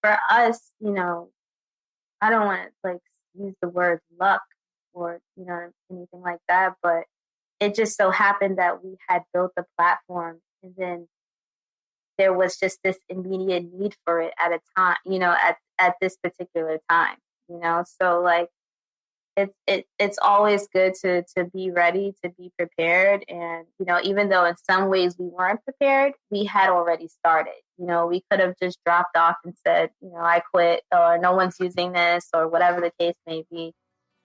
for us, I don't want to like use the word luck or, anything like that, but it just so happened that we had built the platform and then there was just this immediate need for it at a time, at this particular time, so like it's always good to be ready, to be prepared. And, even though in some ways we weren't prepared, we had already started. We could have just dropped off and said, I quit, or no one's using this, or whatever the case may be.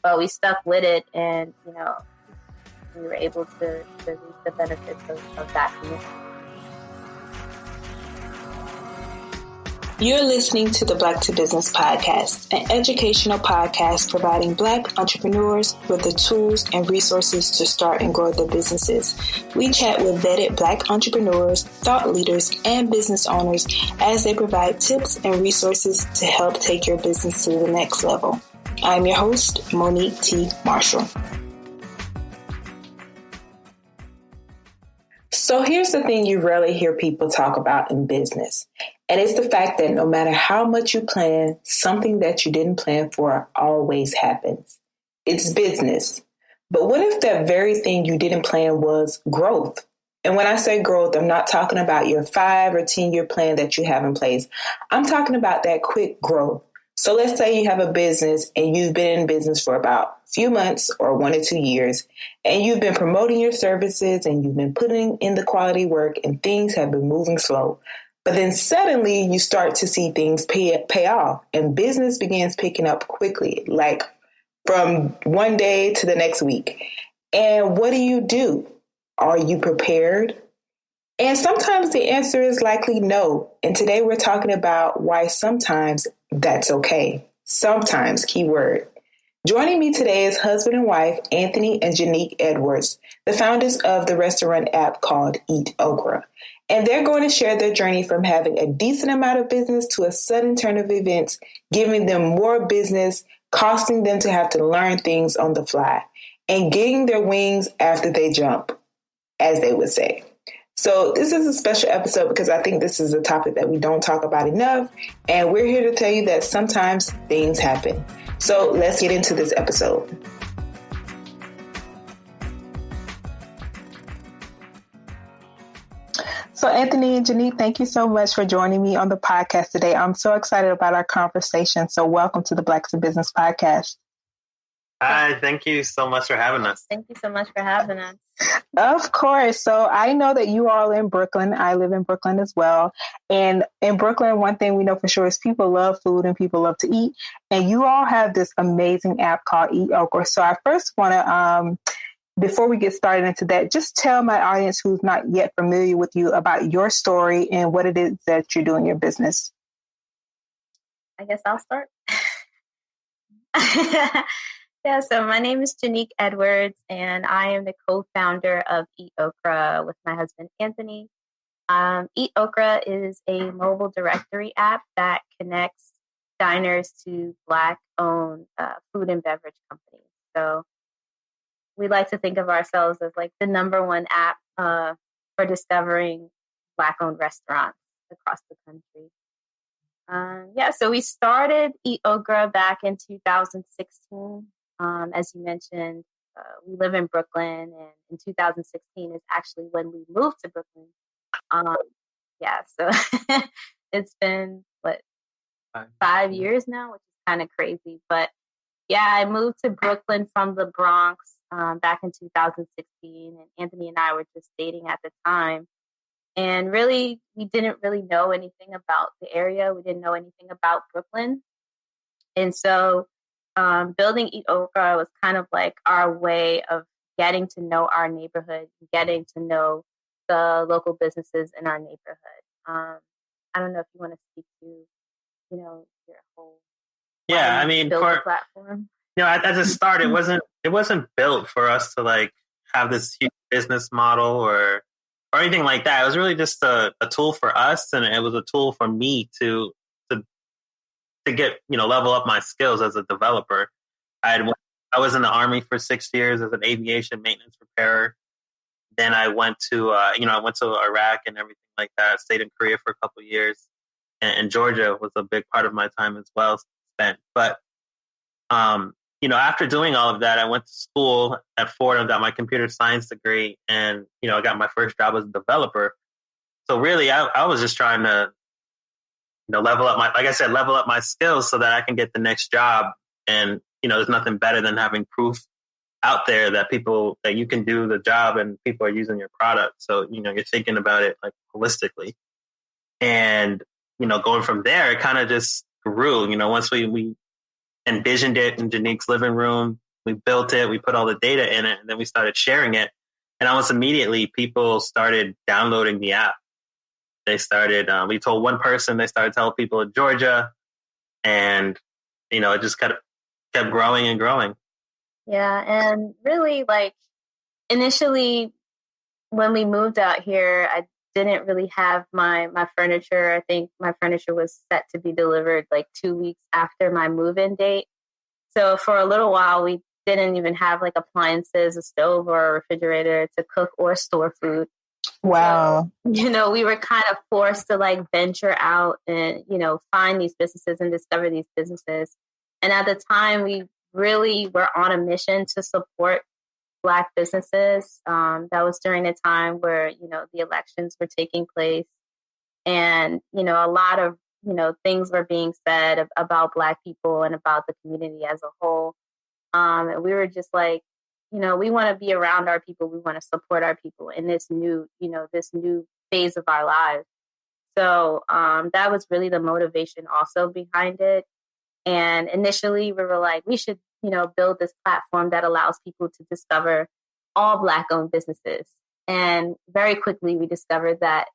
But we stuck with it, and, we were able to reap the benefits of that community. You're listening to the Black to Business podcast, an educational podcast providing Black entrepreneurs with the tools and resources to start and grow their businesses. We chat with vetted Black entrepreneurs, thought leaders, and business owners as they provide tips and resources to help take your business to the next level. I'm your host, Monique T. Marshall. So here's the thing you rarely hear people talk about in business. And it's the fact that no matter how much you plan, something that you didn't plan for always happens. It's business. But what if that very thing you didn't plan was growth? And when I say growth, I'm not talking about your 5 or 10-year plan that you have in place. I'm talking about that quick growth. So let's say you have a business and you've been in business for about a few months or 1 or 2 years, and you've been promoting your services and you've been putting in the quality work and things have been moving slow. But then suddenly you start to see things pay off and business begins picking up quickly, like from one day to the next week. And what do? Are you prepared? And sometimes the answer is likely no. And today we're talking about why sometimes that's okay. Sometimes, keyword. Joining me today is husband and wife, Anthony and Janique Edwards, the founders of the restaurant app called EatOkra. And they're going to share their journey from having a decent amount of business to a sudden turn of events, giving them more business, costing them to have to learn things on the fly, and getting their wings after they jump, as they would say. So this is a special episode because I think this is a topic that we don't talk about enough. And we're here to tell you that sometimes things happen. So let's get into this episode. So Anthony and Janique, thank you so much for joining me on the podcast today. I'm so excited about our conversation. So welcome to the Black to Business podcast. Hi, thank you so much for having us. Thank you so much for having us. Of course. So I know that you all in Brooklyn. I live in Brooklyn as well. And in Brooklyn, one thing we know for sure is people love food and people love to eat. And you all have this amazing app called EatOkra. So I first want to, before we get started into that, just tell my audience who's not yet familiar with you about your story and what it is that you do in your business. I guess I'll start. Yeah, so my name is Janique Edwards, and I am the co-founder of EatOkra with my husband, Anthony. EatOkra is a mobile directory app that connects diners to Black-owned food and beverage companies. So we like to think of ourselves as like the number one app for discovering Black-owned restaurants across the country. So we started EatOkra back in 2016. As you mentioned, we live in Brooklyn, and in 2016 is actually when we moved to Brooklyn. So it's been, 5 years now, which is kind of crazy. But yeah, I moved to Brooklyn from the Bronx back in 2016, and Anthony and I were just dating at the time. And really, we didn't really know anything about the area. We didn't know anything about Brooklyn. And so building EatOkra was kind of like our way of getting to know our neighborhood, getting to know the local businesses in our neighborhood. I don't know if you want to speak to, your whole platform. As a start, it wasn't built for us to like have this huge business model or anything like that. It was really just a tool for us, and it was a tool for me to get, level up my skills as a developer. I was in the Army for 6 years as an aviation maintenance repairer. Then I went to, I went to Iraq and everything like that. I stayed in Korea for a couple of years. and Georgia was a big part of my time as well spent. But after doing all of that, I went to school at Fordham, got my computer science degree, and I got my first job as a developer. So really, I was just trying to level up my skills so that I can get the next job. And there's nothing better than having proof out there that you can do the job and people are using your product. So you're thinking about it like holistically, and going from there, it kind of just grew. Once we envisioned it in Janique's living room, we built it, we put all the data in it, and then we started sharing it. And almost immediately, people started downloading the app. They started, we told one person, they started telling people in Georgia, and, it just kept growing and growing. Yeah. And really, like, initially, when we moved out here, I didn't really have my furniture. I think my furniture was set to be delivered like 2 weeks after my move-in date. So for a little while, we didn't even have like appliances, a stove or a refrigerator to cook or store food. Wow. So, we were kind of forced to like venture out and, find these businesses and discover these businesses. And at the time, we really were on a mission to support Black businesses. That was during a time where, the elections were taking place, and, a lot of, things were being said about Black people and about the community as a whole. And we were just like, we want to be around our people. We want to support our people in this new phase of our lives. So that was really the motivation also behind it. And initially we were like, we should, build this platform that allows people to discover all Black-owned businesses. And very quickly we discovered that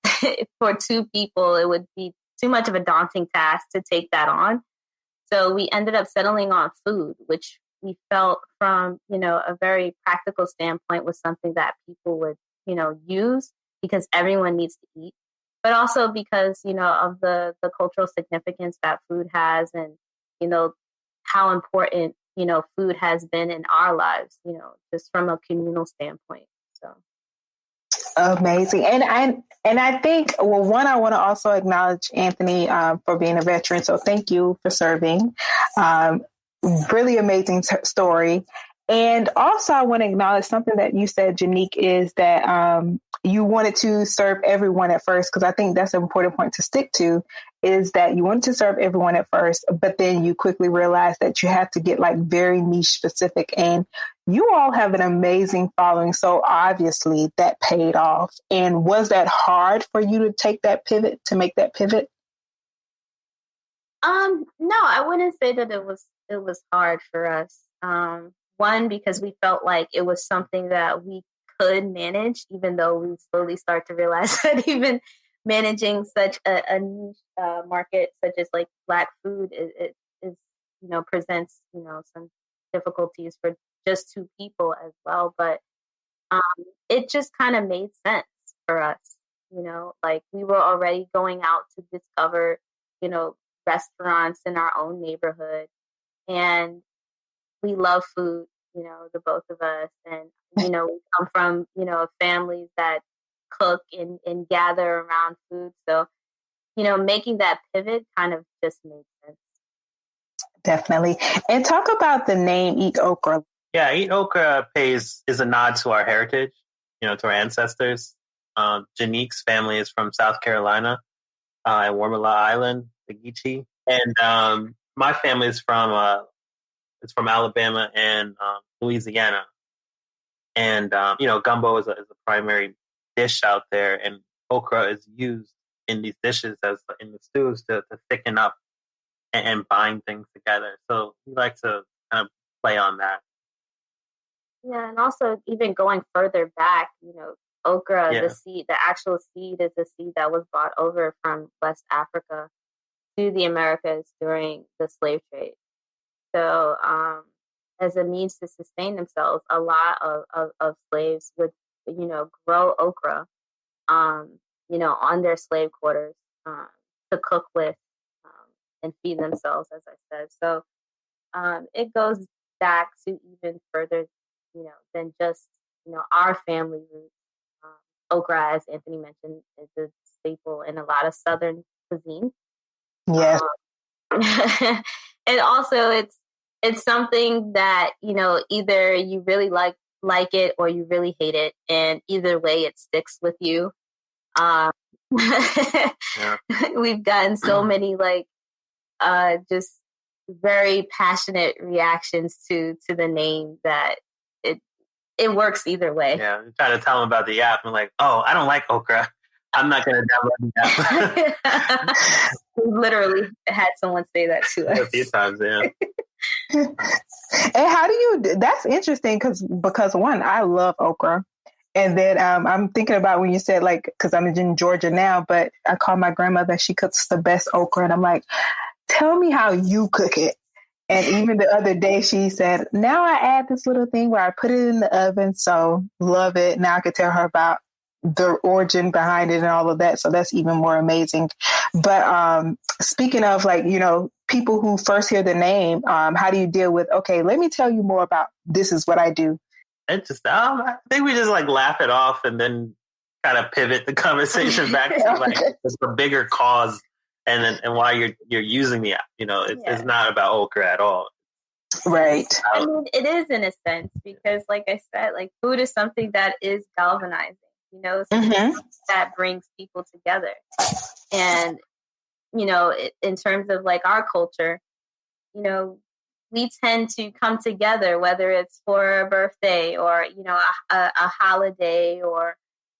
for two people, it would be too much of a daunting task to take that on. So we ended up settling on food, which we felt from, a very practical standpoint was something that people would, use because everyone needs to eat, but also because, of the cultural significance that food has and, how important, food has been in our lives, just from a communal standpoint. So. Amazing. And I think, well, one, I want to also acknowledge Anthony for being a veteran. So thank you for serving. Really amazing story. And also I want to acknowledge something that you said, Janique, is that you wanted to serve everyone at first, because I think that's an important point to stick to, is that you wanted to serve everyone at first, but then you quickly realized that you have to get like very niche specific. And you all have an amazing following. So obviously that paid off. And was that hard for you to take that pivot, to make that pivot? No, I wouldn't say that it was hard for us. One, because we felt like it was something that we could manage, even though we slowly start to realize that even managing such a niche market such as like Black food is presents some difficulties for just two people as well. But it just kind of made sense for us. Like we were already going out to discover restaurants in our own neighborhood, and we love food, the both of us. And, we come from, families that cook and gather around food. So, making that pivot kind of just made sense. Definitely. And talk about the name EatOkra. Yeah, EatOkra is a nod to our heritage, to our ancestors. Janique's family is from South Carolina, at Warmila Island, the Geechee. And my family is from Alabama and Louisiana. And, gumbo is a primary dish out there, and okra is used in these dishes in the stews to thicken up and bind things together. So we like to kind of play on that. Yeah, and also even going further back, okra, Yeah. the seed, the actual seed is a seed that was brought over from West Africa to the Americas during the slave trade. So as a means to sustain themselves, a lot of slaves would, grow okra, on their slave quarters to cook with and feed themselves, as I said. So it goes back to even further, than just, our family roots. Okra, as Anthony mentioned, is a staple in a lot of Southern cuisine. Yes. And also it's something that, you know, either you really like it or you really hate it. And either way it sticks with you. Yeah. We've gotten so many like just very passionate reactions to the name that it works either way. Yeah, I'm trying to tell them about the app. I'm like, oh, I don't like Okra. I'm not going to download the app. We literally had someone say that to us a few times. Yeah. And how do you? That's interesting because one, I love okra. And then I'm thinking about when you said like, because I'm in Georgia now, but I call my grandmother. She cooks the best okra, and I'm like, tell me how you cook it. And even the other day, she said, now I add this little thing where I put it in the oven. So love it. Now I could tell her about the origin behind it and all of that. So that's even more amazing. But speaking of like, you know, people who first hear the name, how do you deal with, okay, let me tell you more about this is what I do. It just, I think we just like laugh it off and then kind of pivot the conversation back to like it's a bigger cause and why you're using the app. You know, it's not about okra at all. Right. I mean, it is in a sense because, like I said, like food is something that is galvanizing. You know, that brings people together. And you know, in terms of like our culture, you know, we tend to come together, whether it's for a birthday or, you know, a holiday or,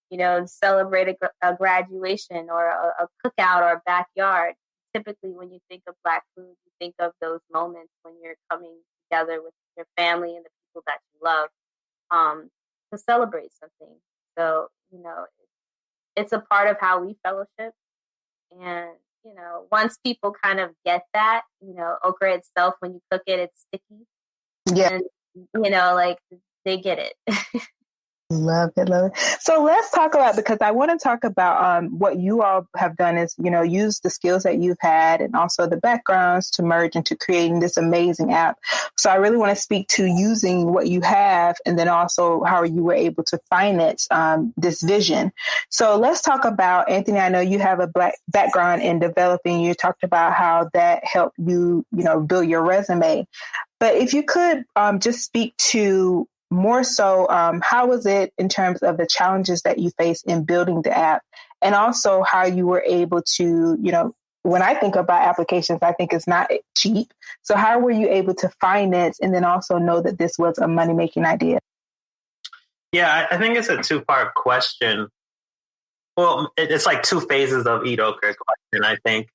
you know, celebrate a graduation or a cookout or a backyard. Typically, when you think of Black food, you think of those moments when you're coming together with your family and the people that you love to celebrate something. So, you know, it's a part of how we fellowship. And, you know, once people kind of get that, you know, okra itself, when you cook it, it's sticky. Yeah. And, you know, like they get it. Love it, love it. So let's talk about, because I want to talk about what you all have done is, you know, use the skills that you've had and also the backgrounds to merge into creating this amazing app. So I really want to speak to using what you have and then also how you were able to finance this vision. So let's talk about, Anthony, I know you have a Black background in developing. You talked about how that helped you, you know, build your resume. But if you could just speak to more so, how was it in terms of the challenges that you faced in building the app and also how you were able to, you know, when I think about applications, I think it's not cheap. So how were you able to finance and then also know that this was a money-making idea? Yeah, I think it's a two-part question. Well, it's like two phases of EatOkra question, I think.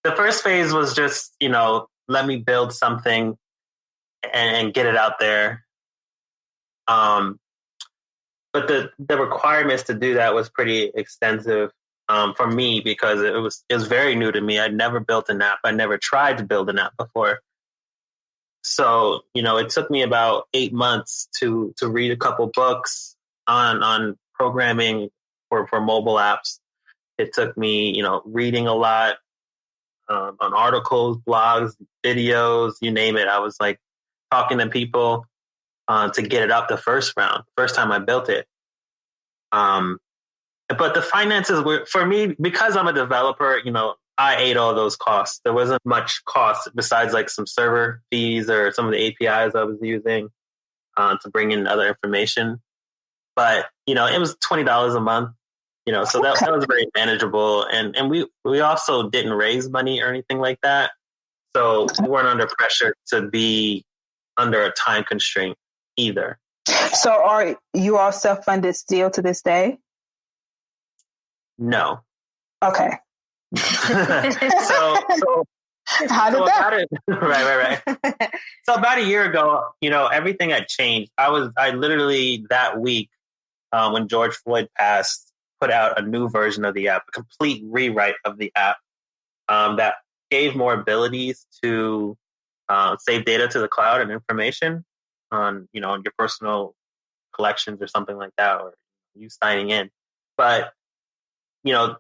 The first phase was just, you know, let me build something and get it out there. But the requirements to do that was pretty extensive for me because it was very new to me. I'd never built an app. I never tried to build an app before. So, you know, it took me about 8 months to read a couple books on programming for mobile apps. It took me, you know, reading a lot on articles, blogs, videos, you name it. I was like talking to people to get it up the first time I built it. But the finances were, for me, because I'm a developer, you know, I ate all those costs. There wasn't much cost besides like some server fees or some of the APIs I was using to bring in other information. But, you know, it was $20 a month, you know, so that was very manageable. And we also didn't raise money or anything like that. So we weren't under pressure to be under a time constraint either. So are you all self-funded still to this day? No. Okay. so how did that? Right. So about a year ago, you know, everything had changed. I literally that week when George Floyd passed, put out a new version of the app, a complete rewrite of the app that gave more abilities to save data to the cloud and information on, you know, on your personal collections or something like that, or you signing in. But, you know,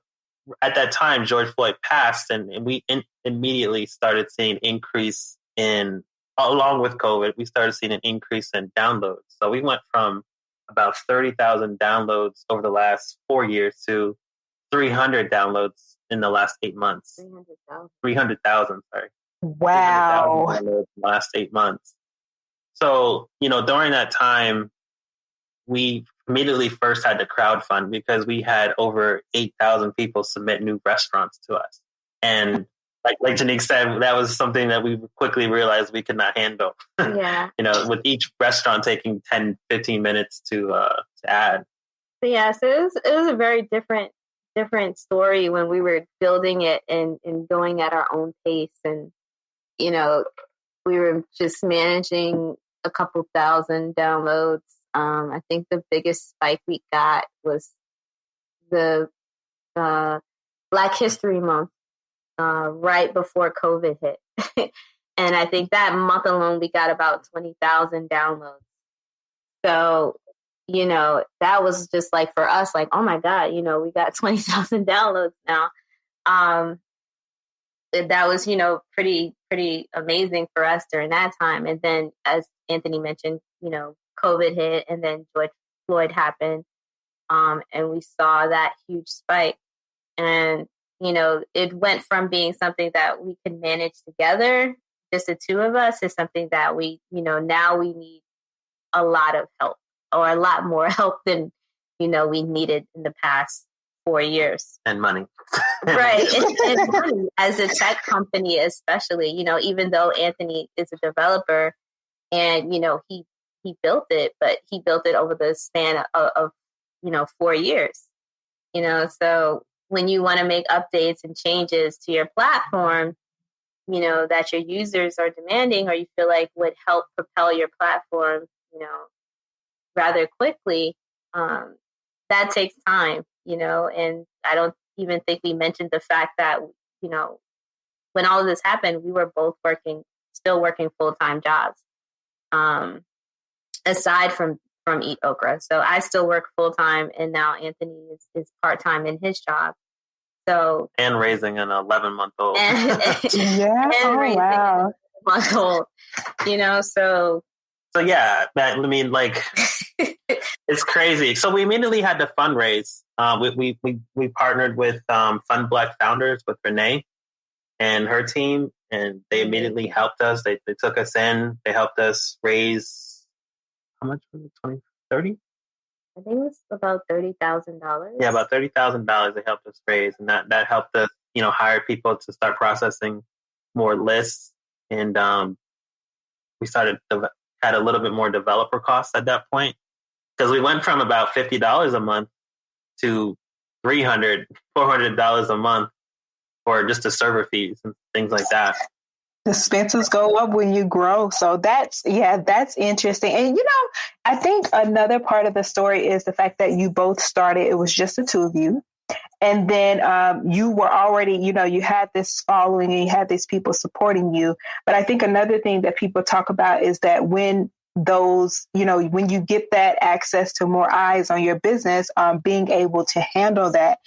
at that time, George Floyd passed and we immediately started seeing increase in, along with COVID, we started seeing an increase in downloads. So we went from about 30,000 downloads over the last 4 years to 300 downloads in the last 8 months. 300,000. 300,000, sorry. Wow. 300,000 downloads in the last 8 months. So, during that time, we immediately first had to crowdfund because we had over 8,000 people submit new restaurants to us. And like Janique said, that was something that we quickly realized we could not handle. Yeah. With each restaurant taking 10, 15 minutes to add. So yeah, so it was a very different story when we were building it and going at our own pace. And, we were just managing a couple thousand downloads. I think the biggest spike we got was the Black History Month, right before COVID hit. And I think that month alone, we got about 20,000 downloads. So, that was just like for us, like, oh my God, we got 20,000 downloads now. That was, pretty amazing for us during that time. And then, as Anthony mentioned, COVID hit, and then George Floyd happened. And we saw that huge spike. And, it went from being something that we could manage together, just the two of us, to something that we, now we need a lot of help, or a lot more help than, we needed in the past 4 years. And money. Right. And money. As a tech company, especially, even though Anthony is a developer and, he built it, but he built it over the span of 4 years, so when you want to make updates and changes to your platform, that your users are demanding, or you feel like would help propel your platform, rather quickly, that takes time, and I don't even think we mentioned the fact that, when all of this happened, we were both still working full-time jobs, aside from EatOkra. So I still work full-time, and now Anthony is part-time in his job. So, and raising an 11-month-old. Yeah. And raising wow. a month-old, so. So yeah, it's crazy. So we immediately had to fundraise. We partnered with BuildingBlok founders, with Renee and her team, and they immediately helped us. They took us in. They helped us raise, how much was it? 30? I think it was about $30,000. Yeah, about $30,000 they helped us raise, and that helped us, hire people to start processing more lists, and we had a little bit more developer costs at that point, because we went from about $50 a month to $300, $400 a month for just the server fees and things like that. The expenses go up when you grow. So that's interesting. And, I think another part of the story is the fact that you both started, it was just the two of you. And then you were already, you had this following and you had these people supporting you. But I think another thing that people talk about is that when when you get that access to more eyes on your business, being able to handle that.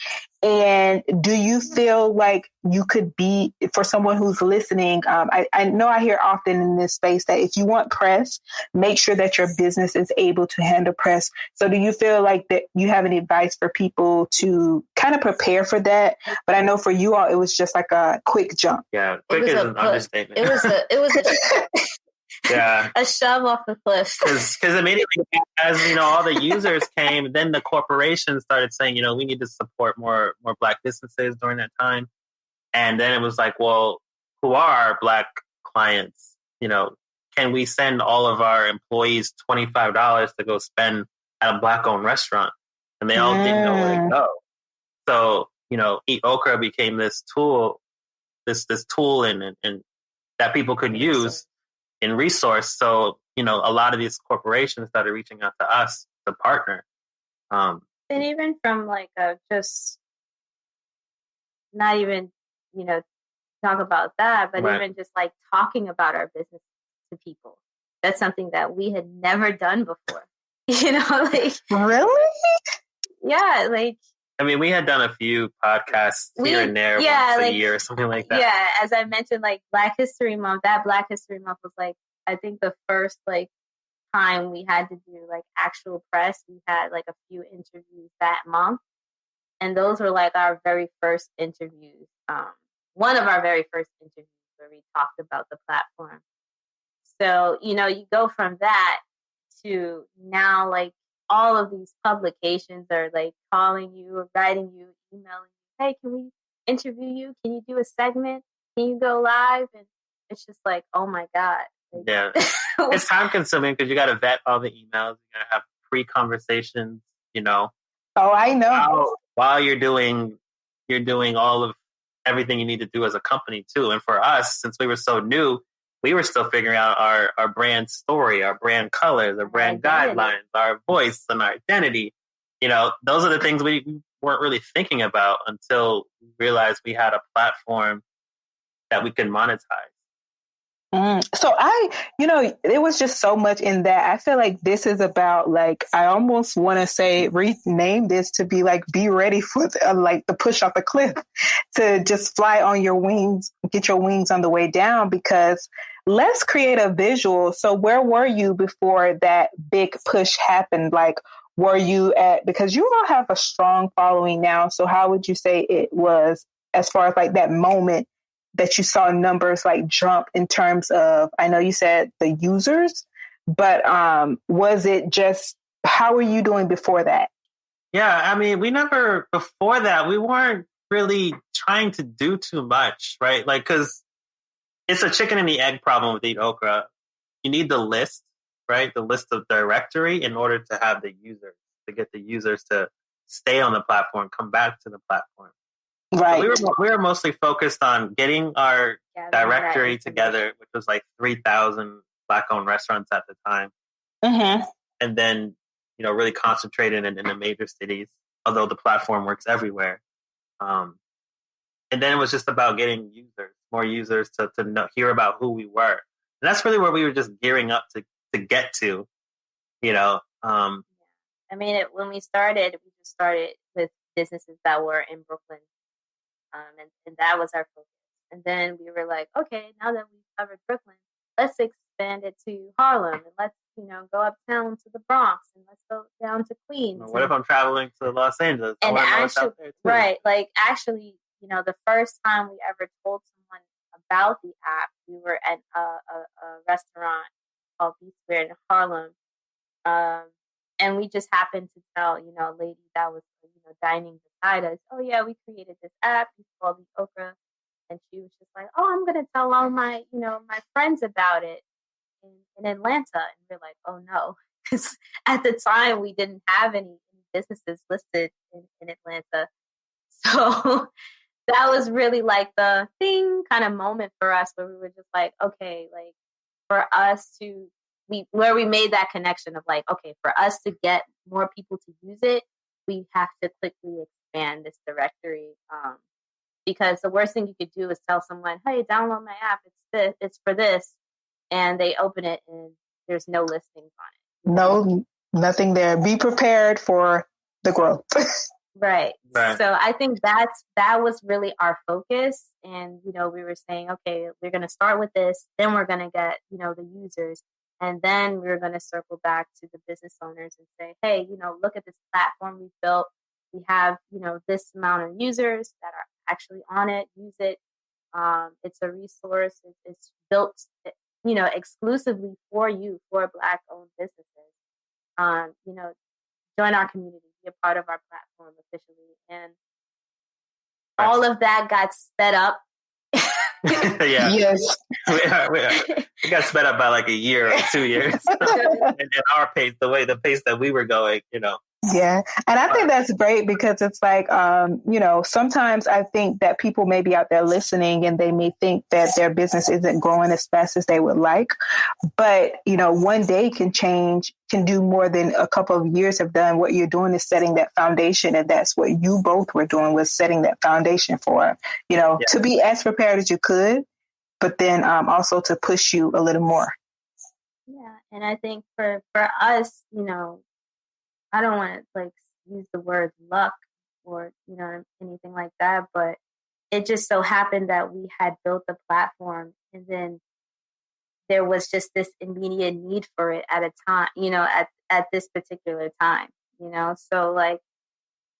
And do you feel like you could be, for someone who's listening, I know I hear often in this space that if you want press, make sure that your business is able to handle press. So do you feel like that you have any advice for people to kind of prepare for that? But I know for you all, it was just like a quick jump. Yeah, quick is an understatement. It was yeah, a shove off the cliff. Because immediately, as all the users came, then the corporations started saying, we need to support more Black businesses during that time. And then it was like, well, who are our Black clients? Can we send all of our employees $25 to go spend at a Black-owned restaurant? And they all didn't know where to go. So, EatOkra became this tool, this tool and that people could use in resource. So, a lot of these corporations started reaching out to us to partner. And even from just not even, talk about that, but right. even just talking about our business to people. That's something that we had never done before. Really? Yeah. I mean, we had done a few podcasts here and there once a year or something like that. Yeah, as I mentioned, Black History Month, that Black History Month was I think the first time we had to do actual press. We had a few interviews that month. And those were like our very first interviews. One of our very first interviews where we talked about the platform. So, you know, you go from that to now, like, all of these publications are like calling you or writing you, emailing you, hey, can we interview you? Can you do a segment? Can you go live? And it's just like, oh my God. Like, yeah. It's time consuming because you got to vet all the emails. You got to have pre-conversations, you know. Oh, I know. While you're doing all of everything you need to do as a company too. And for us, since we were so new, we were still figuring out our brand story, our brand colors, our brand guidelines, our voice and our identity. You know, those are the things we weren't really thinking about until we realized we had a platform that we could monetize. So it was just so much in that. I feel like this is about, like, I almost want to say rename this to be like, be ready for the push off a cliff, to just fly on your wings, get your wings on the way down, because let's create a visual. So where were you before that big push happened? Like, were you because you all have a strong following now. So how would you say it was as far as like that moment that you saw numbers like jump in terms of, I know you said the users, but was it just, how were you doing before that? Yeah, I mean, before that, we weren't really trying to do too much, right? Like, because it's a chicken and the egg problem with EatOkra. You need the list, right? The list of directory in order to have the users, to get the users to stay on the platform, come back to the platform. Right. So we were mostly focused on getting our directory together, which was like 3,000 Black-owned restaurants at the time. Mm-hmm. And then, you know, really concentrated in the major cities, although the platform works everywhere. And then it was just about getting more users to hear about who we were. And that's really where we were just gearing up to get to, you know. I mean, when we started with businesses that were in Brooklyn. And that was our focus. And then we were like, okay, now that we've covered Brooklyn, let's expand it to Harlem, and let's, go uptown to the Bronx, and let's go down to Queens. What if I'm traveling to Los Angeles? And actually, the first time we ever told someone about the app, we were at a restaurant called B Square in Harlem. And we just happened to tell, a lady that was, dining beside us, oh yeah, we created this app, it's called EatOkra. And she was just like, oh, I'm going to tell all my, my friends about it in Atlanta. And we're like, oh no, because at the time we didn't have any businesses listed in Atlanta. So that was really like the thing kind of moment for us where we were just like, okay, like for us where we made that connection of like, okay, for us to get more people to use it, we have to quickly expand this directory. Because the worst thing you could do is tell someone, hey, download my app. It's for this. And they open it and there's no listings on it. No, nothing there. Be prepared for the growth. Right. So I think that was really our focus. And, we were saying, okay, we're going to start with this. Then we're going to get, the users. And then we're going to circle back to the business owners and say, hey, look at this platform we built. We have, this amount of users that are actually on it. Use it. It's a resource. It's built, exclusively for you, for Black-owned businesses. Join our community, be a part of our platform officially. And all of that got sped up. Yeah. Yes. We got sped up by like a year or 2 years. And our pace, the pace that we were going, Yeah. And I think that's great because it's like, sometimes I think that people may be out there listening and they may think that their business isn't growing as fast as they would like. But, one day can do more than a couple of years have done. What you're doing is setting that foundation. And that's what you both were doing, was setting that foundation for, to be as prepared as you could, but then also to push you a little more. Yeah. And I think for us, I don't want to use the word luck or, anything like that, but it just so happened that we had built the platform and then there was just this immediate need for it at a time, at this particular time, so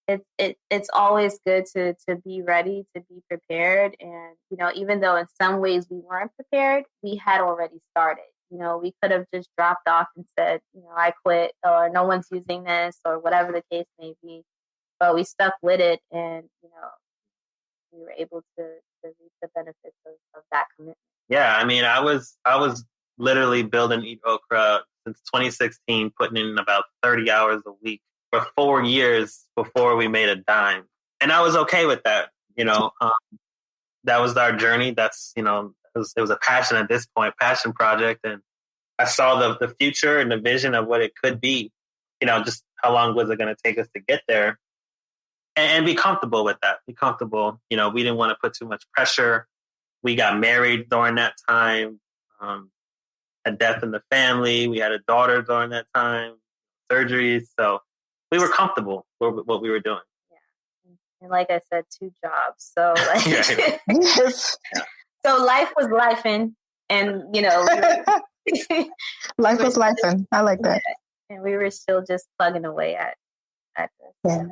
it's always good to be ready, to be prepared. And, even though in some ways we weren't prepared, we had already started. We could have just dropped off and said, I quit, or no one's using this, or whatever the case may be. But we stuck with it, and, we were able to reap the benefits of that commitment. Yeah, I mean, I was literally building EatOkra since 2016, putting in about 30 hours a week for 4 years before we made a dime. And I was okay with that. That was our journey. That's, it was a passion at this point, passion project. And I saw the future and the vision of what it could be, just how long was it going to take us to get there, and be comfortable with that. Be comfortable. We didn't want to put too much pressure. We got married during that time, a death in the family. We had a daughter during that time, surgeries. So we were comfortable with what we were doing. Yeah. And like I said, 2 jobs. So so life was lifing, and, life was lifing. I like that. And we were still just plugging away at this. Yeah.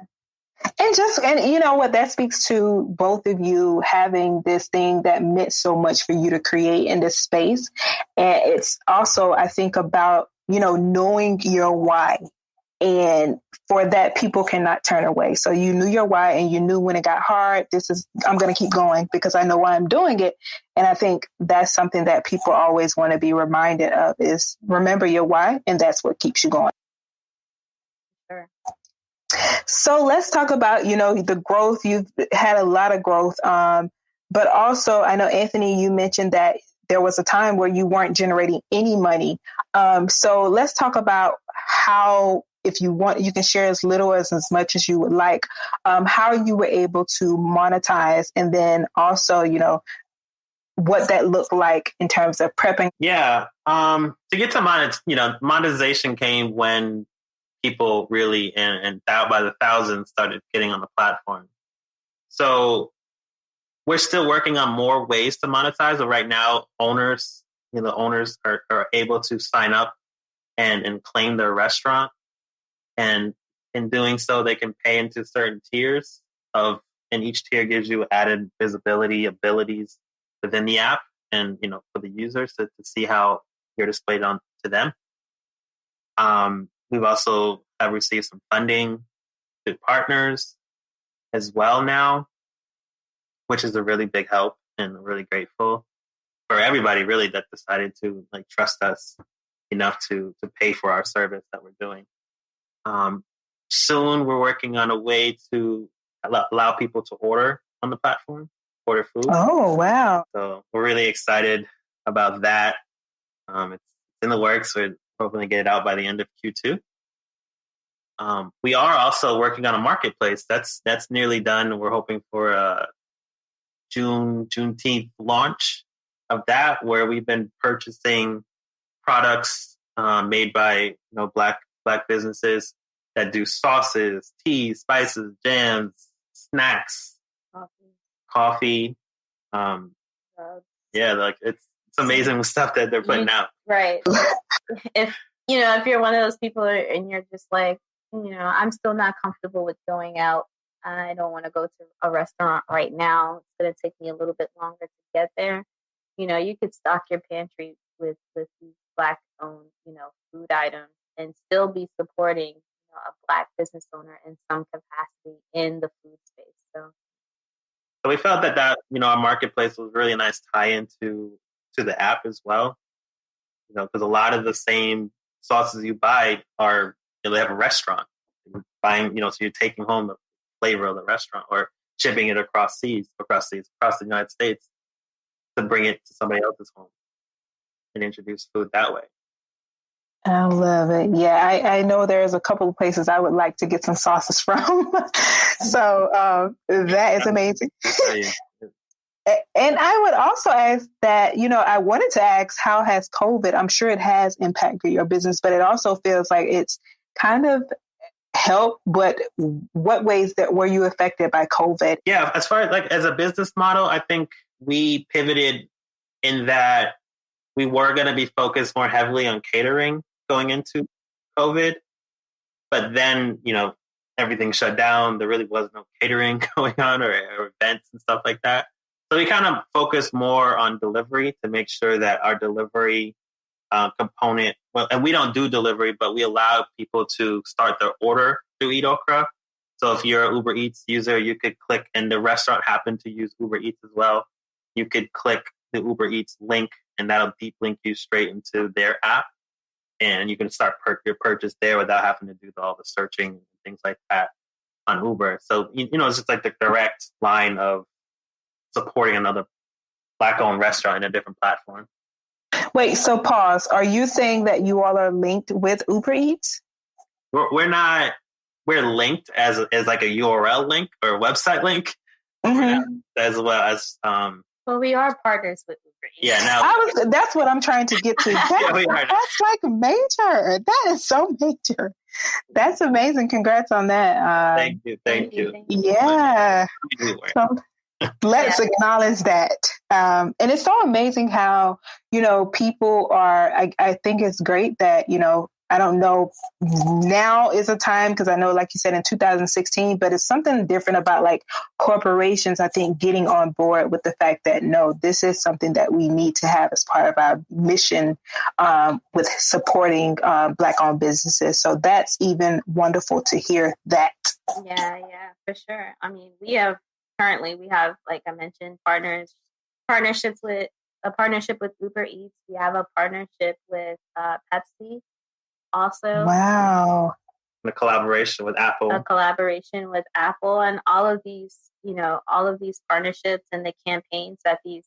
And you know what, that speaks to both of you having this thing that meant so much for you to create in this space. And it's also, I think, about, knowing your why. And for that, people cannot turn away. So you knew your why, and you knew when it got hard, I'm going to keep going because I know why I'm doing it. And I think that's something that people always want to be reminded of, is remember your why. And that's what keeps you going. Sure. So let's talk about, the growth. You've had a lot of growth. But also, I know, Anthony, you mentioned that there was a time where you weren't generating any money. So let's talk about how, if you want, you can share as little as much as you would like, how you were able to monetize, and then also, what that looked like in terms of prepping. Yeah. To get to monetization came when people really, and by the thousands, started getting on the platform. So we're still working on more ways to monetize. But right now, owners are able to sign up and claim their restaurant. And in doing so, they can pay into certain tiers and each tier gives you added visibility, abilities within the app, and, for the users to see how you're displayed on to them. We've also have received some funding to partners as well now, which is a really big help, and really grateful for everybody really that decided to trust us enough to pay for our service that we're doing. Soon we're working on a way to allow people to order on the platform, order food. Oh, wow. So we're really excited about that. It's in the works. We're hoping to get it out by the end of Q2. We are also working on a marketplace. That's nearly done. We're hoping for a Juneteenth launch of that, where we've been purchasing products made by black businesses that do sauces, teas, spices, jams, snacks, coffee. Yeah, it's amazing stuff that they're putting out. Right. If you're one of those people and you're just like, I'm still not comfortable with going out, I don't want to go to a restaurant right now, it's going to take me a little bit longer to get there. You could stock your pantry with these Black-owned, food items, and still be supporting a Black business owner in some capacity in the food space. So we felt that our marketplace was really a nice tie-in to the app as well. Because a lot of the same sauces you buy are, they have a restaurant. You're buying, so you're taking home the flavor of the restaurant, or shipping it across the United States to bring it to somebody else's home and introduce food that way. I love it. Yeah, I know there's a couple of places I would like to get some sauces from. So that is amazing. And I would also ask that, I wanted to ask, how has COVID, I'm sure it has impacted your business, but it also feels like it's kind of helped. But what ways that were you affected by COVID? Yeah, as far as as a business model, I think we pivoted in that we were going to be focused more heavily on catering going into COVID. But then, everything shut down. There really was no catering going on or events and stuff like that. So we kind of focus more on delivery to make sure that our delivery component, well, and we don't do delivery, but we allow people to start their order through EatOkra. So if you're an Uber Eats user, you could click, and the restaurant happened to use Uber Eats as well. You could click the Uber Eats link, and that'll deep link you straight into their app. And you can start your purchase there without having to do all the searching and things like that on Uber. So, it's just like the direct line of supporting another Black-owned restaurant in a different platform. Wait, so pause. Are you saying that you all are linked with Uber Eats? We're not. We're linked as like a URL link or a website link, as well as. Well, we are partners with Uber Eats. Yeah, now that's what I'm trying to get to. That's like major. That is so major. That's amazing. Congrats on that. Thank you. Yeah. So, let's acknowledge that. And it's so amazing how, people are, I think it's great that, I don't know, now is a time, because I know, like you said, in 2016, but it's something different about like corporations, I think, getting on board with the fact that, no, this is something that we need to have as part of our mission with supporting Black-owned businesses. So that's even wonderful to hear that. Yeah, for sure. I mean, we have, like I mentioned, partnerships with a partnership with Uber Eats. We have a partnership with Pepsi. Also, wow, a collaboration with Apple, and all of these partnerships and the campaigns that these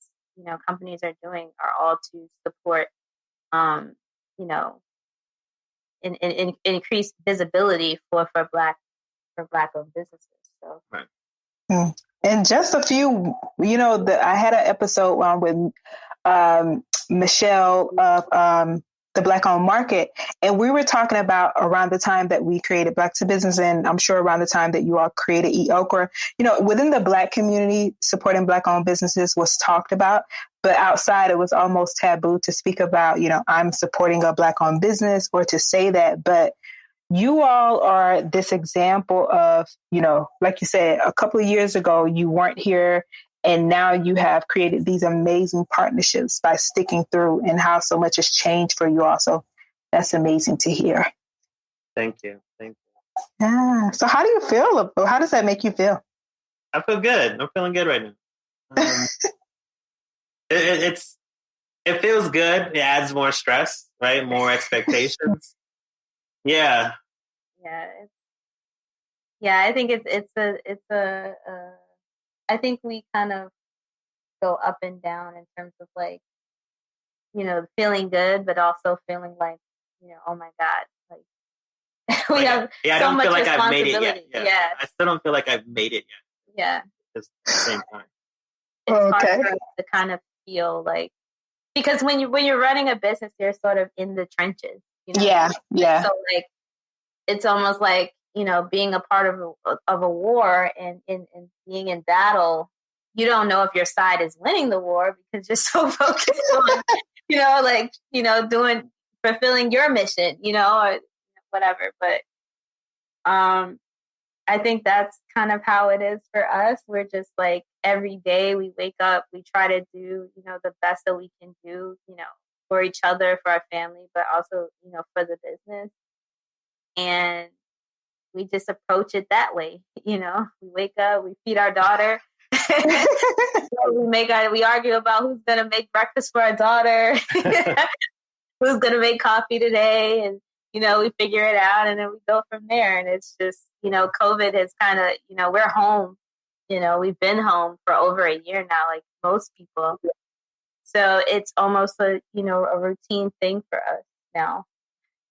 companies are doing are all to support in increased visibility for Black-owned businesses. So. Right. And just a few, I had an episode with Michelle of the Black-owned market, and we were talking about around the time that we created Black to Business, and I'm sure around the time that you all created EatOkra, within the Black community, supporting Black-owned businesses was talked about, but outside it was almost taboo to speak about, I'm supporting a Black-owned business or to say that, but you all are this example of, like you said, a couple of years ago, you weren't here, and now you have created these amazing partnerships by sticking through, and how so much has changed for you all. So that's amazing to hear. Thank you. Yeah. So how do you feel? How does that make you feel? I feel good. I'm feeling good right now. It feels good. It adds more stress, right? More expectations. Yeah. I think I think we kind of go up and down in terms of like, feeling good, but also feeling like, oh my God, like we have so much responsibility. I've made it yet. Yeah. I still don't feel like I've made it yet. Yeah. Just at the same time. It's hard for us to kind of feel like, because when you're running a business, you're sort of in the trenches. Yeah. So like, it's almost like, being a part of a war and being in battle, you don't know if your side is winning the war because you're so focused on, fulfilling your mission, or whatever. But I think that's kind of how it is for us. We're just like, every day we wake up, we try to do, the best that we can do, for each other, for our family, but also, for the business. And we just approach it that way. We wake up, we feed our daughter. We argue about who's going to make breakfast for our daughter, who's going to make coffee today. And, we figure it out, and then we go from there. And it's just, COVID has kind of, we're home, we've been home for over a year now, like most people. So it's almost a routine thing for us now.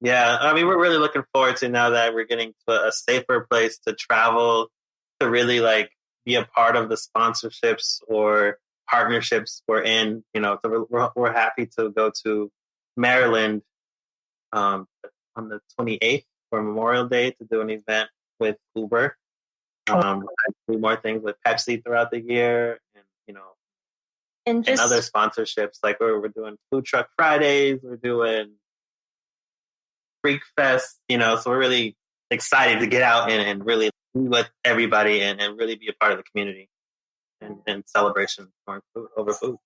Yeah, I mean, we're really looking forward to, now that we're getting to a safer place to travel, to really like be a part of the sponsorships or partnerships we're in. So we're happy to go to Maryland on the 28th for Memorial Day to do an event with Uber. Do more things with Pepsi throughout the year, and other sponsorships. Like we're doing Food Truck Fridays, we're doing Freak Fest, so we're really excited to get out and really be with everybody and really be a part of the community and celebration over food.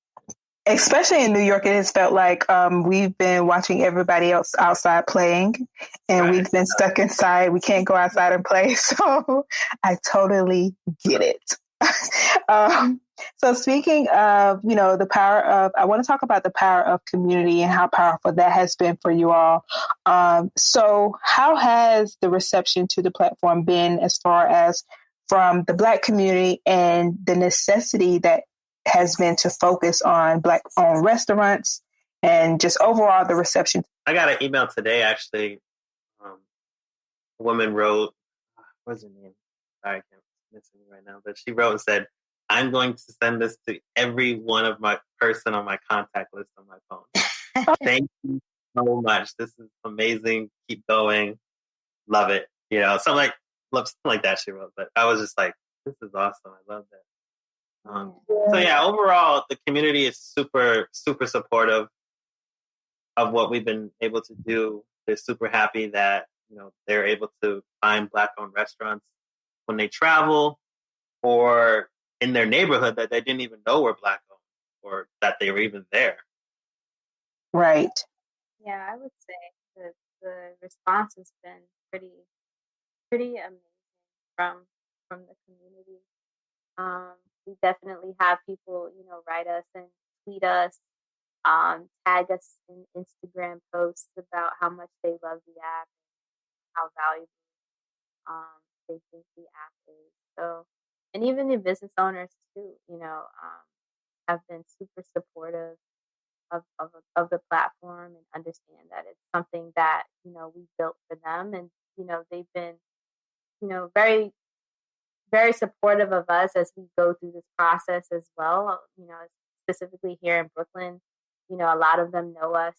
Especially in New York, it has felt like we've been watching everybody else outside playing, and we've been stuck inside. We can't go outside and play. So I totally get it. So speaking of, the power of, I want to talk about the power of community and how powerful that has been for you all. So how has the reception to the platform been as far as from the Black community and the necessity that has been to focus on Black-owned restaurants and just overall the reception? I got an email today, actually. A woman wrote, what's her name? Sorry, I can't miss it right now. But she wrote and said, I'm going to send this to every one of my person on my contact list on my phone. Thank you so much. This is amazing. Keep going. Love it. Something like that she wrote. But I was just like, this is awesome. I love that. So yeah, overall, the community is super, super supportive of what we've been able to do. They're super happy that, they're able to find Black-owned restaurants when they travel or in their neighborhood that they didn't even know were Black-owned or that they were even there. Right. Yeah, I would say that the response has been pretty amazing from the community. We definitely have people, write us and tweet us, tag us in Instagram posts about how much they love the app and how valuable they think the app is. So, and even the business owners too, have been super supportive of the platform and understand that it's something that, we built for them. And, they've been, very, very supportive of us as we go through this process as well. Specifically here in Brooklyn, a lot of them know us.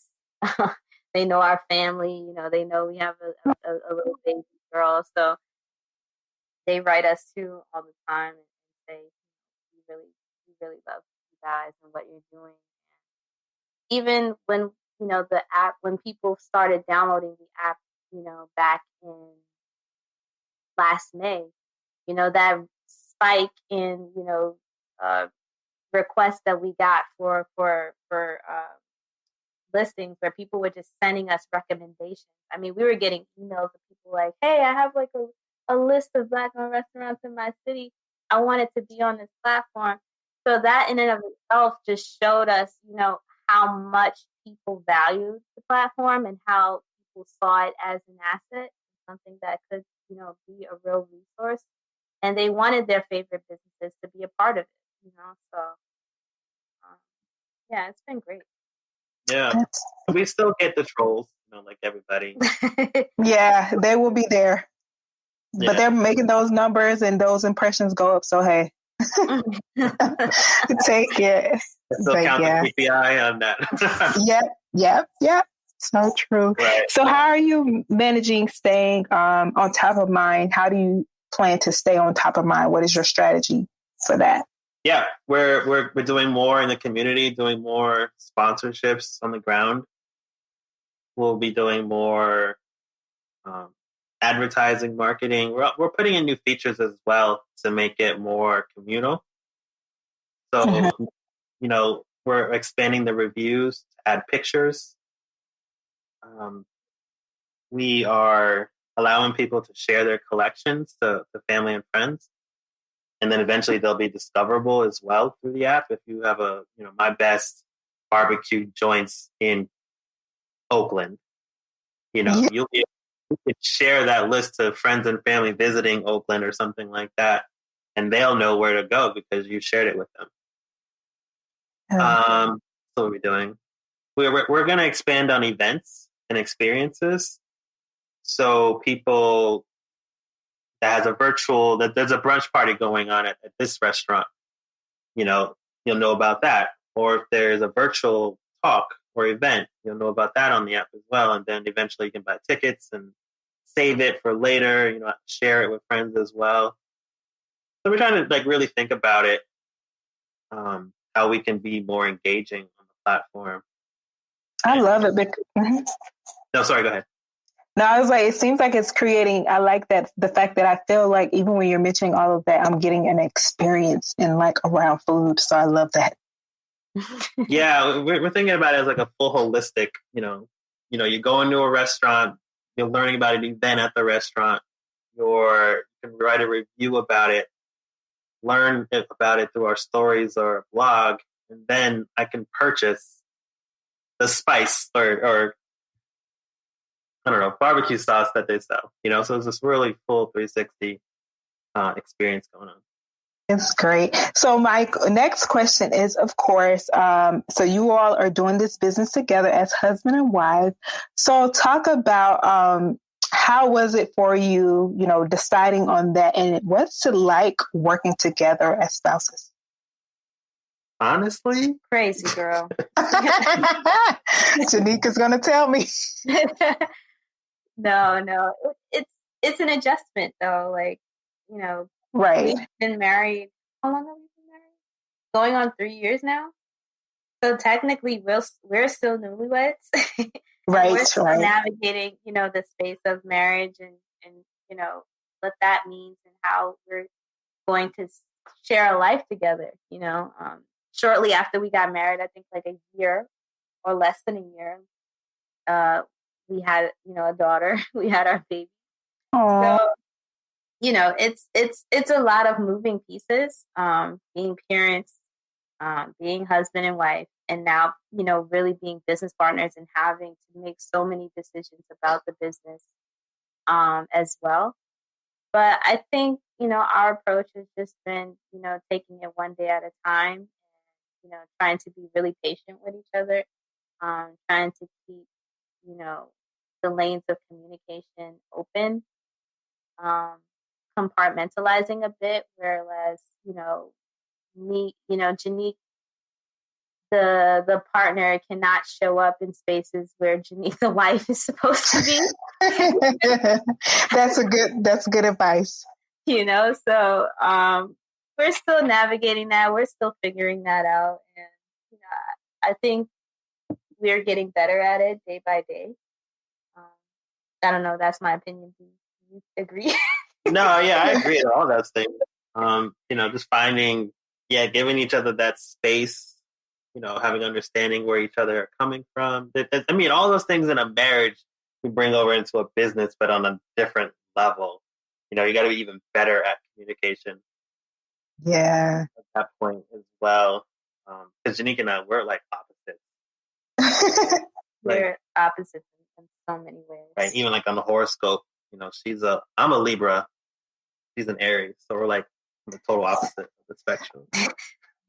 They know our family. They know we have a little baby girl. So they write us too all the time and say, we really love you guys and what you're doing. And even when, the app, when people started downloading the app, back in last May, that spike in, requests that we got for listings where people were just sending us recommendations. I mean, we were getting emails of people like, hey, I have like a list of Black-owned restaurants in my city. I want it to be on this platform. So that in and of itself just showed us, how much people valued the platform and how people saw it as an asset, something that could, be a real resource. And they wanted their favorite businesses to be a part of it, So, yeah, it's been great. Yeah. We still get the trolls, like everybody. Yeah, they will be there. Yeah. But they're making those numbers and those impressions go up. So, hey, take it. Still count the KPI on that. Yep. So true. Right. So how are you managing staying on top of mind? How do you plan to stay on top of mind? What is your strategy for that? Yeah, we're doing more in the community, doing more sponsorships on the ground. We'll be doing more advertising, marketing. We're putting in new features as well to make it more communal. So, we're expanding the reviews to add pictures. We are allowing people to share their collections to family and friends. And then eventually they'll be discoverable as well through the app. If you have my best barbecue joints in Oakland, you could share that list to friends and family visiting Oakland or something like that. And they'll know where to go because you shared it with them. So what are we doing? We're going to expand on events and experiences. So people that has that there's a brunch party going on at this restaurant, you'll know about that. Or if there's a virtual talk or event, you'll know about that on the app as well. And then eventually you can buy tickets and save it for later, share it with friends as well. So we're trying to really think about it, how we can be more engaging on the platform. I love it. No, sorry, go ahead. No, I was like, it seems like it's creating, I like that, the fact that I feel like even when you're mentioning all of that, I'm getting an experience in like around food. So I love that. Yeah, we're thinking about it as like a full holistic, you go into a restaurant, you're learning about an event at the restaurant, you can write a review about it, learn about it through our stories or blog, and then I can purchase the spice or I don't know, barbecue sauce that they sell, so it's this really full 360 experience going on. It's great. So my next question is, of course, so you all are doing this business together as husband and wife. So talk about how was it for you, deciding on that, and what's it like working together as spouses? Honestly, crazy girl. Janique is going to tell me. No, it's an adjustment though. Like, right. We've been married. How long have we been married? Going on 3 years now. So technically, we're still newlyweds. Right. We're still navigating, the space of marriage and what that means and how we're going to share a life together. Shortly after we got married, I think like a year or less than a year, we had, a daughter. We had our baby. Aww. So, it's a lot of moving pieces, being parents, being husband and wife, and now, really being business partners and having to make so many decisions about the business, as well. But I think, our approach has just been, taking it one day at a time, and, trying to be really patient with each other, trying to keep, the lanes of communication open, compartmentalizing a bit, whereas, me, Janique, the partner cannot show up in spaces where Janique, the wife, is supposed to be. That's good advice. So we're still navigating that. We're still figuring that out. And, I think we're getting better at it day by day. I don't know. That's my opinion. Do you agree? No, yeah, I agree with all those things. Just finding, giving each other that space, having understanding where each other are coming from. All those things in a marriage we bring over into a business, but on a different level. You got to be even better at communication. Yeah. At that point as well. Because Janique and I, we're like opposites. We're opposites in so many ways. Right. Even like on the horoscope, I'm a Libra. She's an Aries. So we're like the total opposite of the spectrum.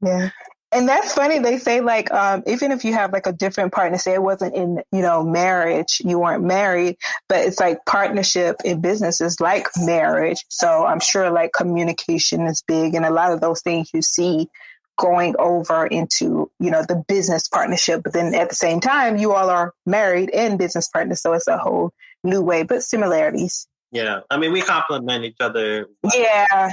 Yeah. And that's funny. They say like, even if you have like a different partner, say it wasn't in, marriage, you weren't married, but it's like partnership in business is like marriage. So I'm sure like communication is big, and a lot of those things you see going over into, the business partnership. But then at the same time, you all are married and business partners. So it's a whole new way, but similarities. Yeah. We complement each other. Yeah.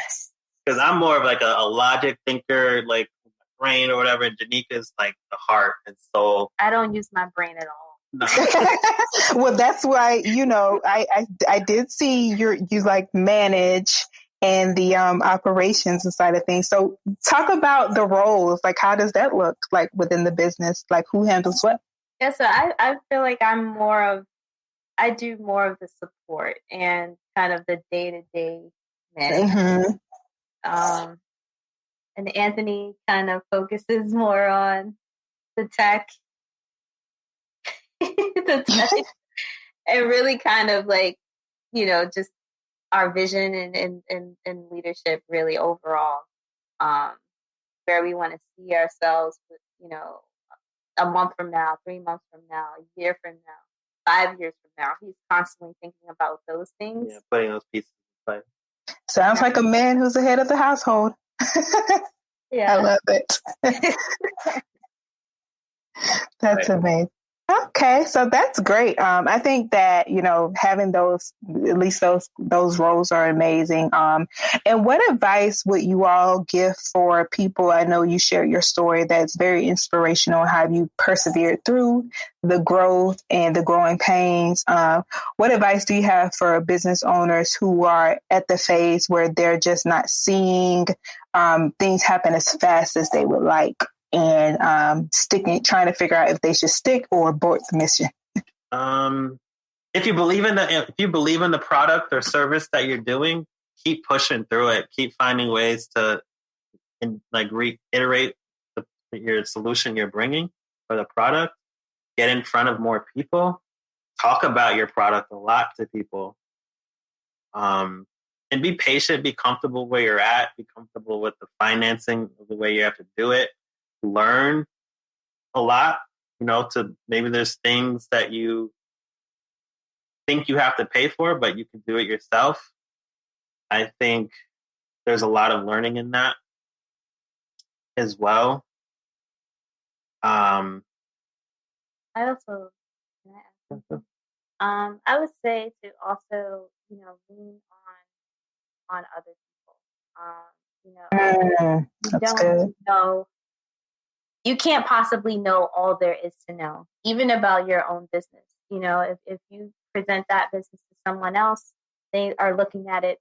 Because I'm more of like a logic thinker, like brain or whatever. And Janique is like the heart and soul. I don't use my brain at all. No. Well, that's why, I did see you like manage and the operations inside of things. So talk about the roles. Like, how does that look like within the business? Like, who handles what? Yeah, so I feel like I do more of the support and kind of the day-to-day management. Mm-hmm. And Anthony kind of focuses more on the tech. And really kind of like, just our vision and leadership really overall, where we want to see ourselves, a month from now, 3 months from now, a year from now, 5 years from now. He's constantly thinking about those things. Yeah, putting those pieces in play. Sounds like a man who's the head of the household. Yeah. I love it. That's amazing. Okay, so that's great. I think that, having those, at least those roles are amazing. And what advice would you all give for people? I know you shared your story that's very inspirational, how you persevered through the growth and the growing pains. What advice do you have for business owners who are at the phase where they're just not seeing things happen as fast as they would like? And trying to figure out if they should stick or abort the mission. If you believe in the product or service that you're doing, keep pushing through it. Keep finding ways to reiterate your solution you're bringing for the product. Get in front of more people. Talk about your product a lot to people. And be patient. Be comfortable where you're at. Be comfortable with the financing, the way you have to do it. Learn a lot, to maybe there's things that you think you have to pay for, but you can do it yourself. I think there's a lot of learning in that as well. I would say to also, lean on other people. You don't know. You can't possibly know all there is to know, even about your own business. If you present that business to someone else, they are looking at it,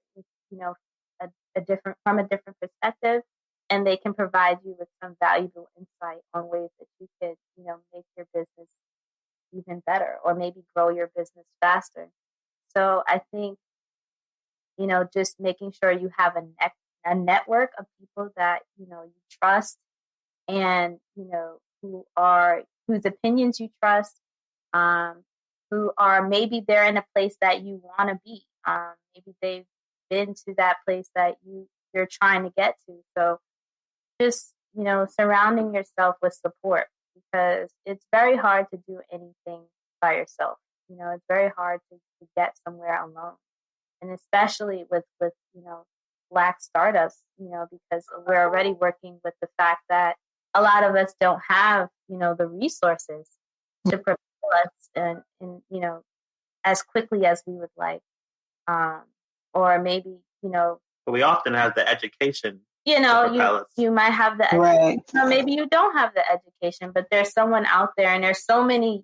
from a different perspective, and they can provide you with some valuable insight on ways that you could, make your business even better, or maybe grow your business faster. So I think, just making sure you have a network of people that, you trust, and whose opinions you trust, who are maybe they're in a place that you want to be. Maybe they've been to that place that you're trying to get to. So just surrounding yourself with support, because it's very hard to do anything by yourself. It's very hard to get somewhere alone, and especially with Black startups. Because we're already working with the fact that a lot of us don't have, the resources to propel us and as quickly as we would like. Or maybe, But we often have the education. You might have the education. Right. Maybe you don't have the education, but there's someone out there, and there's so many,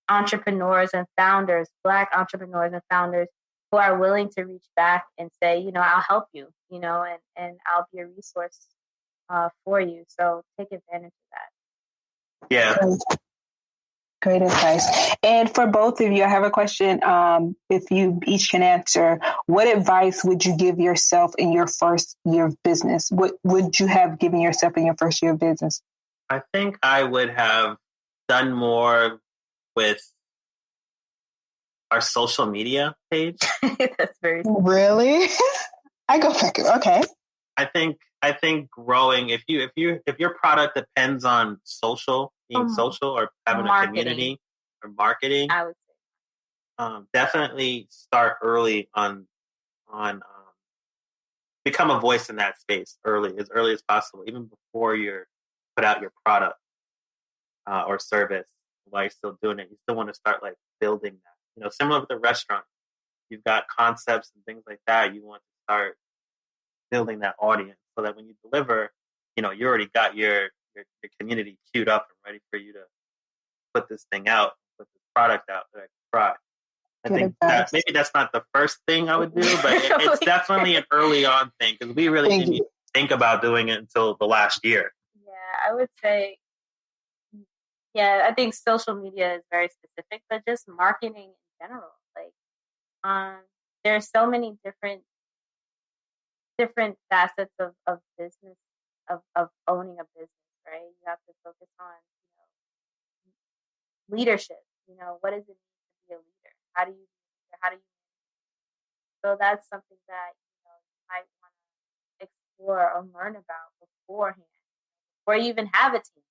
entrepreneurs and founders, Black entrepreneurs and founders, who are willing to reach back and say, I'll help you, and I'll be a resource for you. So take advantage of that. Yeah. Great advice. And for both of you, I have a question. If you each can answer, what advice would you give yourself in your first year of business? What would you have given yourself in your first year of business? I think I would have done more with our social media page. That's very really. I go back. Okay. I think growing, if your product depends on being social, or having a community or marketing, I would say definitely start early on become a voice in that space as early as possible, even before you put out your product or service. While you're still doing it, you still want to start building that. Similar with the restaurant, you've got concepts and things like that. You want to start building that audience, so that when you deliver, you already got your community queued up and ready for you to put this thing out, put this product out that I can try. I think that maybe that's not the first thing I would do, but it's definitely an early on thing, because we really didn't even think about doing it until the last year. Yeah, I would say, I think social media is very specific, but just marketing in general. There's so many different facets of business, of owning a business, right? You have to focus on, leadership. What does it mean to be a leader? How do you be a leader? How do you manage? So that's something that, you might want to explore or learn about beforehand, before you even have a team.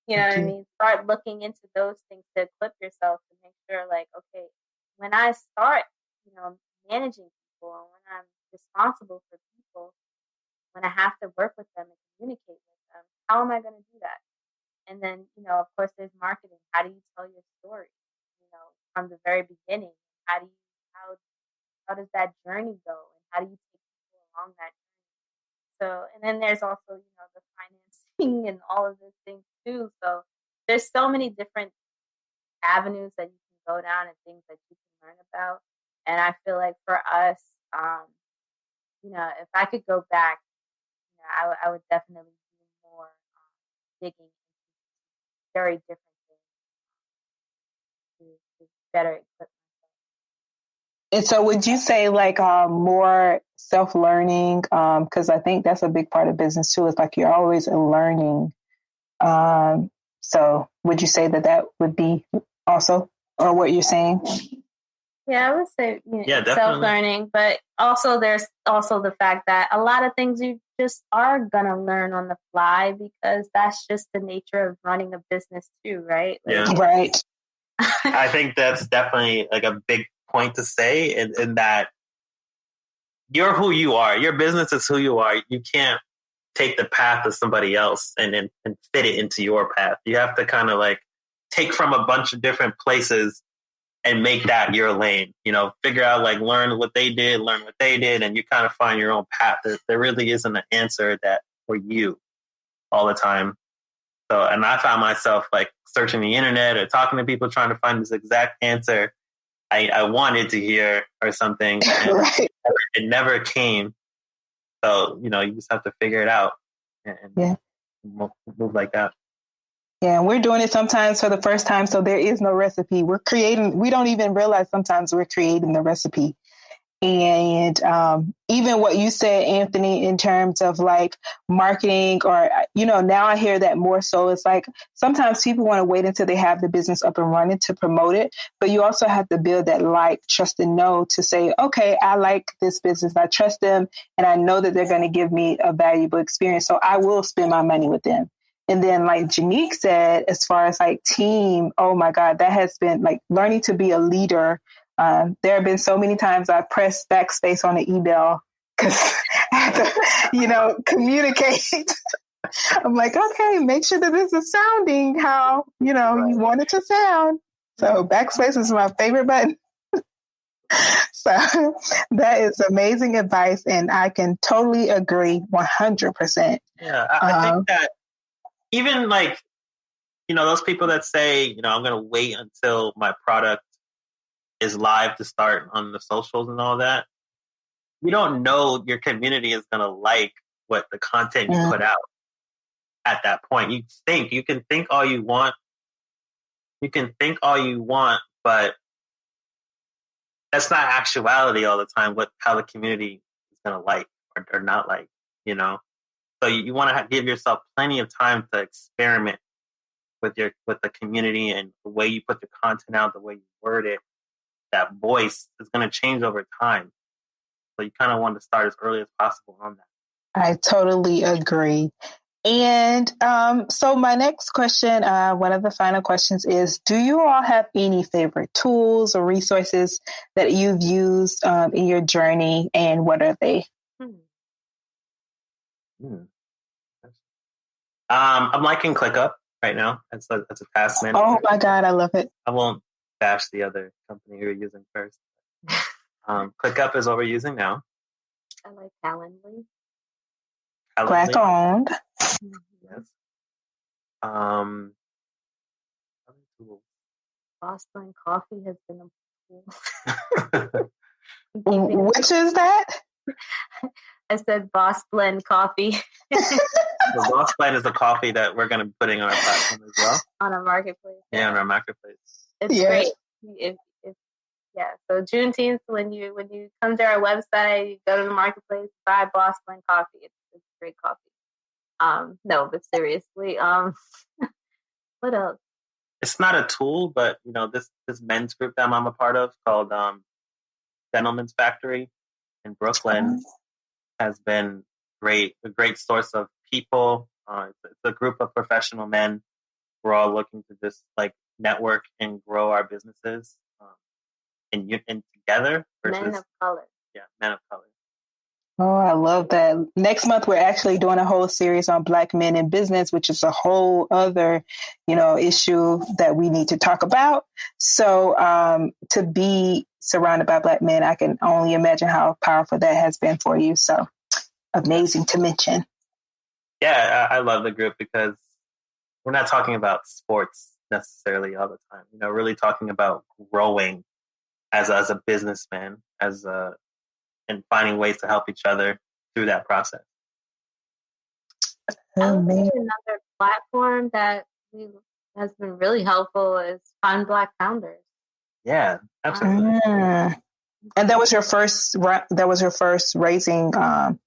What I mean? Start looking into those things to equip yourself to make sure, okay, when I start, managing people, and when I'm responsible for people, when I have to work with them and communicate with them, how am I going to do that? And then, of course, there's marketing. How do you tell your story? From the very beginning. How does that journey go? And how do you take people along that journey? So, and then there's also, the financing and all of those things too. So there's so many different avenues that you can go down and things that you can learn about. And I feel like for us, if I could go back, I would definitely do more digging into very different things to better equip myself. And so would you say like more self-learning? Because I think that's a big part of business too. It's like you're always learning. So would you say that would be also, or what you're saying? Yeah, I would say definitely. Self-learning, but also there's also the fact that a lot of things you just are gonna learn on the fly because that's just the nature of running a business too, right? Yeah, right. I think that's definitely like a big point to say in that you're who you are. Your business is who you are. You can't take the path of somebody else and fit it into your path. You have to kind of like take from a bunch of different places and make that your lane, figure out like learn what they did, and you kind of find your own path. There really isn't an answer that for you all the time. So, and I found myself like searching the internet or talking to people trying to find this exact answer I wanted to hear or something. And right. It never came. So, you just have to figure it out and move like that. Yeah, we're doing it sometimes for the first time, so there is no recipe. We don't even realize sometimes we're creating the recipe. And even what you said, Anthony, in terms of like marketing or, now I hear that more so. It's like sometimes people want to wait until they have the business up and running to promote it. But you also have to build that like, trust, and know to say, okay, I like this business. I trust them and I know that they're going to give me a valuable experience. So I will spend my money with them. And then like Janique said, as far as like team, oh my God, that has been like learning to be a leader. There have been so many times I pressed backspace on an email because I have to, communicate. I'm like, okay, make sure that this is sounding how, you want it to sound. So backspace is my favorite button. So that is amazing advice. And I can totally agree 100%. Yeah, I think that even like, those people that say, I'm going to wait until my product is live to start on the socials and all that. You don't know your community is going to like what the content you put out at that point. You can think all you want. But that's not actuality all the time. How the community is going to like or not like, So you want to give yourself plenty of time to experiment with the community and the way you put the content out, the way you word it. That voice is going to change over time. So you kind of want to start as early as possible on that. I totally agree. And so my next question, one of the final questions is, do you all have any favorite tools or resources that you've used in your journey, and what are they? I'm liking ClickUp right now. It's a task manager. Oh my God, I love it. I won't bash the other company you're using first. ClickUp is what we're using now. I like Calendly. Black owned. Yes. Boss Blend Coffee has been a tool. Which is that? I said Boss Blend Coffee. The Boss Blend is a coffee that we're going to be putting on our platform as well. On our marketplace. Yeah, on our marketplace. It's great. So Juneteenth, when you come to our website, you go to the marketplace, buy Boss Blend Coffee. It's great coffee. No, but seriously, what else? It's not a tool, but this men's group that I'm a part of called Gentleman's Factory in Brooklyn has been a great source of people. It's a group of professional men. We're all looking to just like network and grow our businesses and together. Men of color. Yeah, men of color. Oh, I love that. Next month, we're actually doing a whole series on Black men in business, which is a whole other, issue that we need to talk about. So to be surrounded by Black men, I can only imagine how powerful that has been for you. So amazing to mention. Yeah, I love the group because we're not talking about sports necessarily all the time. Really talking about growing as a businessman, and finding ways to help each other through that process. Another platform that has been really helpful is Fund Black Founders. Yeah, absolutely. And that was your first raising of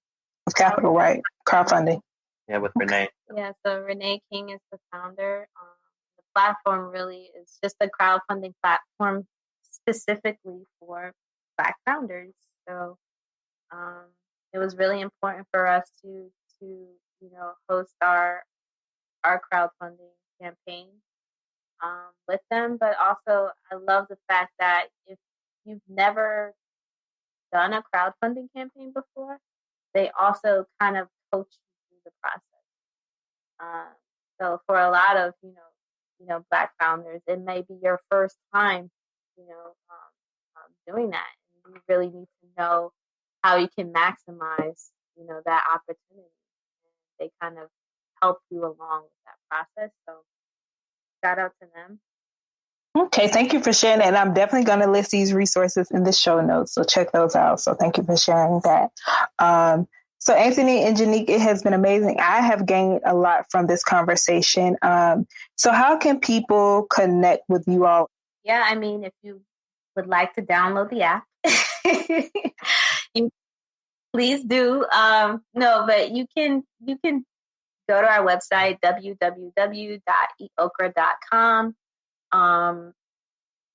capital, right? Crowdfunding. Yeah, with Renee. Yeah, so Renee King is the founder. The platform really is just a crowdfunding platform specifically for Black founders. So it was really important for us to host our crowdfunding campaign with them. But also, I love the fact that if you've never done a crowdfunding campaign before, they also kind of coach you through the process. So for a lot of Black founders, it may be your first time doing that, and you really need to know how you can maximize that opportunity. And they kind of help you along with that process. So shout out to them. Okay, thank you for sharing that. And I'm definitely going to list these resources in the show notes, so check those out. So thank you for sharing that. So Anthony and Janique, it has been amazing. I have gained a lot from this conversation. So how can people connect with you all? Yeah, I mean, if you would like to download the app, you please do. No, but you can go to our website, www.eatokra.com.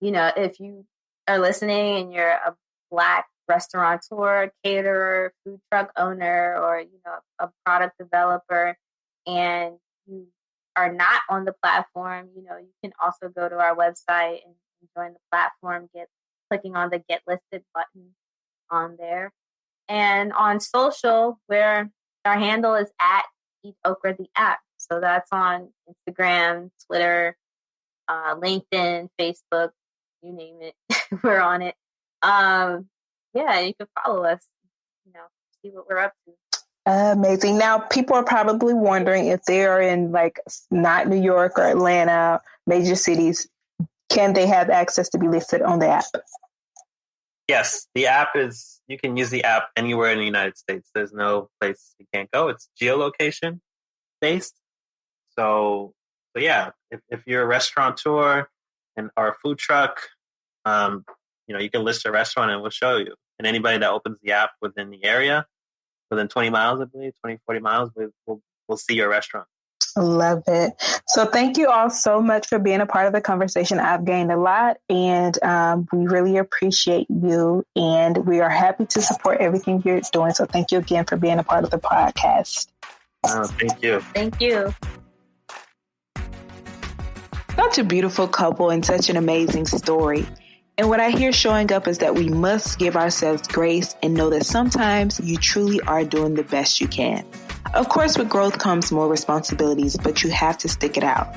If you are listening and you're a Black restaurateur, caterer, food truck owner, or a product developer, and you are not on the platform, you can also go to our website and join the platform, clicking on the Get Listed button on there. And on social, where our handle is at EatOkra the app. So that's on Instagram, Twitter, LinkedIn, Facebook, you name it. We're on it. Yeah, you can follow us, see what we're up to. Amazing. Now, people are probably wondering if they are in not New York or Atlanta, major cities, can they have access to be listed on the app? Yes, you can use the app anywhere in the United States. There's no place you can't go. It's geolocation based. So yeah, if you're a restaurateur or a food truck, you can list your restaurant and we'll show you. And anybody that opens the app within the area, within 20 miles, I believe, 20, 40 miles, we'll see your restaurant. Love it. So thank you all so much for being a part of the conversation. I've gained a lot, and we really appreciate you, and we are happy to support everything you're doing. So thank you again for being a part of the podcast. Thank you. Thank you. Such a beautiful couple and such an amazing story. And what I hear showing up is that we must give ourselves grace and know that sometimes you truly are doing the best you can. Of course, with growth comes more responsibilities, but you have to stick it out.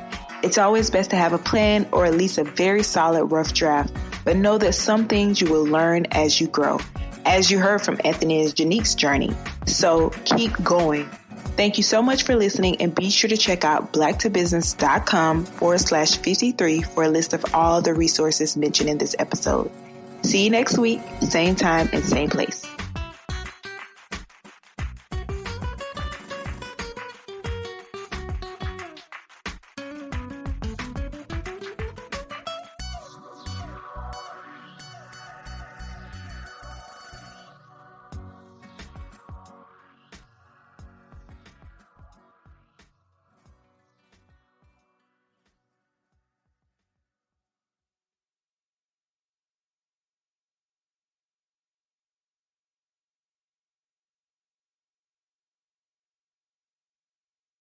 It's always best to have a plan or at least a very solid rough draft, but know that some things you will learn as you grow, as you heard from Anthony and Janique's journey. So keep going. Thank you so much for listening, and be sure to check out blacktobusiness.com/53 for a list of all the resources mentioned in this episode. See you next week, same time and same place.